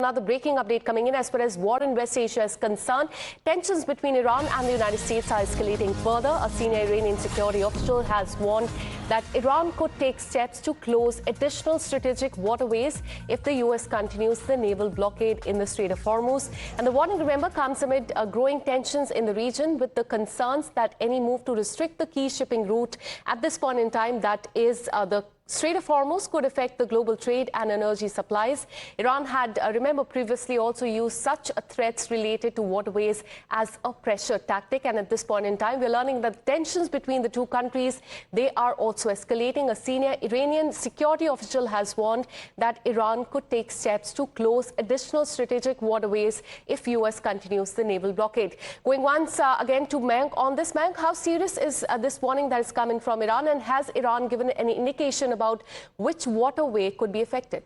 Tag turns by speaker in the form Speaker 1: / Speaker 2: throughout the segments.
Speaker 1: Another breaking update coming in as far as war in West Asia is concerned. Tensions between Iran and the United States are escalating further. A senior Iranian security official has warned that Iran could take steps to close additional strategic waterways if the U.S. continues the naval blockade in the Strait of Hormuz. And the warning, remember, comes amid growing tensions in the region with the concerns that any move to restrict the key shipping route at this point in time, that is the Strait of Hormuz, could affect the global trade and energy supplies. Iran had, remember, previously also used such threats related to waterways as a pressure tactic. And at this point in time, we're learning that tensions between the two countries, they are also escalating. A senior Iranian security official has warned that Iran could take steps to close additional strategic waterways if U.S. continues the naval blockade. Going once again to Mayank on this. Mayank, how serious is this warning that is coming from Iran, and has Iran given any indication about which waterway could be affected?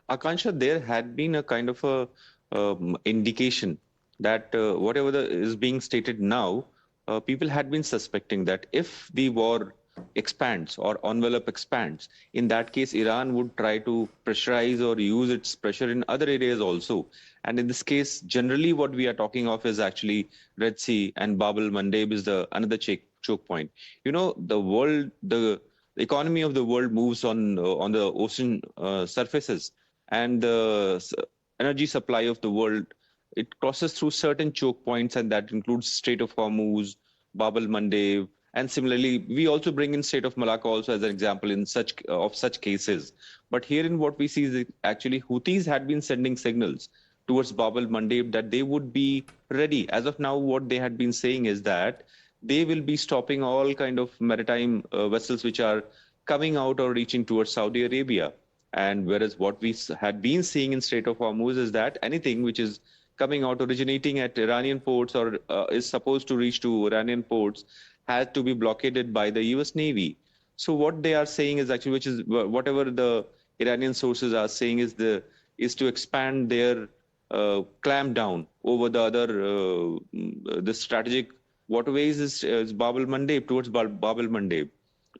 Speaker 2: Akansha, there had been a kind of a indication that whatever is being stated now, people had been suspecting that if the war expands or envelope expands, in that case, Iran would try to pressurize or use its pressure in other areas also. And in this case, generally what we are talking of is actually Red Sea, and Bab el-Mandeb is another choke point. You know, the economy of the world moves on the ocean surfaces, and the energy supply of the world, it crosses through certain choke points, and that includes Strait of Hormuz, Bab el-Mandeb, and similarly we also bring in Strait of Malacca also as an example in such cases. But here in what we see is that actually Houthis had been sending signals towards Bab el-Mandeb that they would be ready. As of now, what they had been saying is that they will be stopping all kind of maritime vessels which are coming out or reaching towards Saudi Arabia. And whereas what we had been seeing in Strait of Hormuz is that anything which is coming out originating at Iranian ports or is supposed to reach to Iranian ports has to be blockaded by the US Navy. So what they are saying is actually, which is whatever the Iranian sources are saying, is to expand their clamp down over the other the strategic waterways is Bab el-Mandeb, towards Bab el-Mandeb.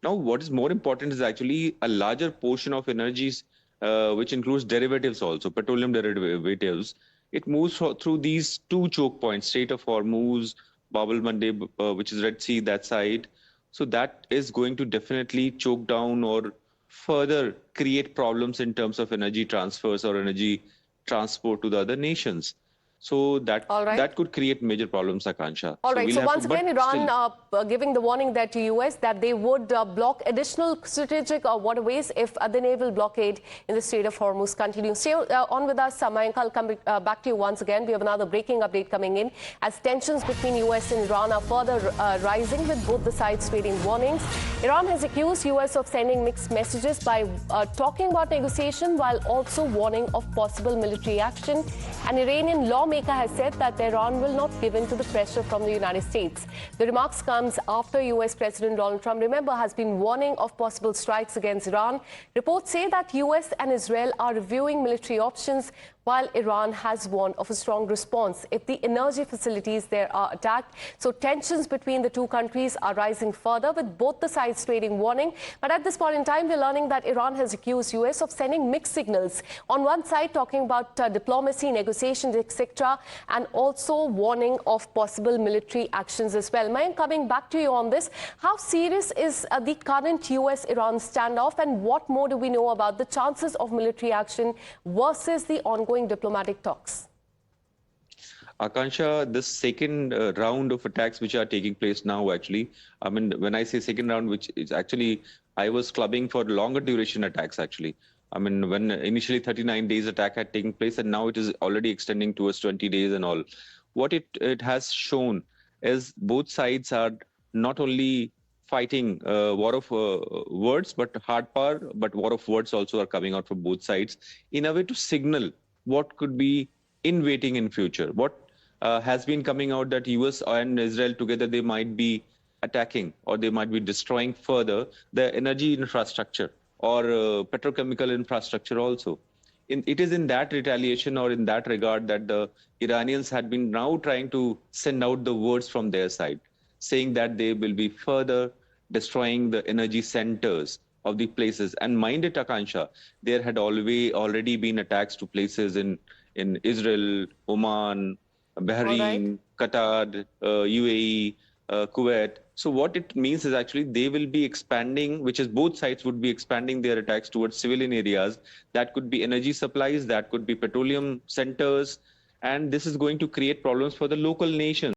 Speaker 2: Now, what is more important is actually a larger portion of energies, which includes derivatives also, petroleum derivatives. It moves through these two choke points, Strait of Hormuz, Bab el-Mandeb, which is Red Sea, that side. So that is going to definitely choke down or further create problems in terms of energy transfers or energy transport to the other nations. So that could create major problems, Akansha.
Speaker 1: All right. So once again, Iran giving the warning there to US that they would block additional strategic waterways if the naval blockade in the Strait of Hormuz continues. Stay on with us, Mayank. I'll come back to you once again. We have another breaking update coming in as tensions between US and Iran are further rising, with both the sides trading warnings. Iran has accused US of sending mixed messages by talking about negotiation while also warning of possible military action. An Iranian lawmaker has said that Iran will not give in to the pressure from the United States. The remarks comes after US President Donald Trump, remember, has been warning of possible strikes against Iran. Reports say that US and Israel are reviewing military options, while Iran has warned of a strong response if the energy facilities there are attacked. So tensions between the two countries are rising further, with both the sides trading warning. But at this point in time, we're learning that Iran has accused US of sending mixed signals. On one side, talking about diplomacy, negotiations, etc., and also warning of possible military actions as well. Mayank, coming back to you on this, how serious is the current US-Iran standoff, and what more do we know about the chances of military action versus the ongoing diplomatic talks?
Speaker 2: Akansha, this second round of attacks which are taking place now, actually, I mean, when I say second round, which is actually, I was clubbing for longer duration attacks, actually. I mean, when initially 39 days attack had taken place, and now it is already extending towards 20 days and all. What it has shown is both sides are not only fighting war of words, but hard power, but war of words also are coming out from both sides in a way to signal what could be in waiting in future. What has been coming out that US and Israel together, they might be attacking or they might be destroying further the energy infrastructure or petrochemical infrastructure also. It is in that retaliation or in that regard that the Iranians had been now trying to send out the words from their side, saying that they will be further destroying the energy centers of the places. And mind it, Akansha, there had already been attacks to places in Israel, Oman,
Speaker 1: All right.
Speaker 2: Bahrain, Qatar, UAE, Kuwait. So what it means is actually they will be expanding, which is both sides would be expanding their attacks towards civilian areas. That could be energy supplies, that could be petroleum centers, and this is going to create problems for the local nations.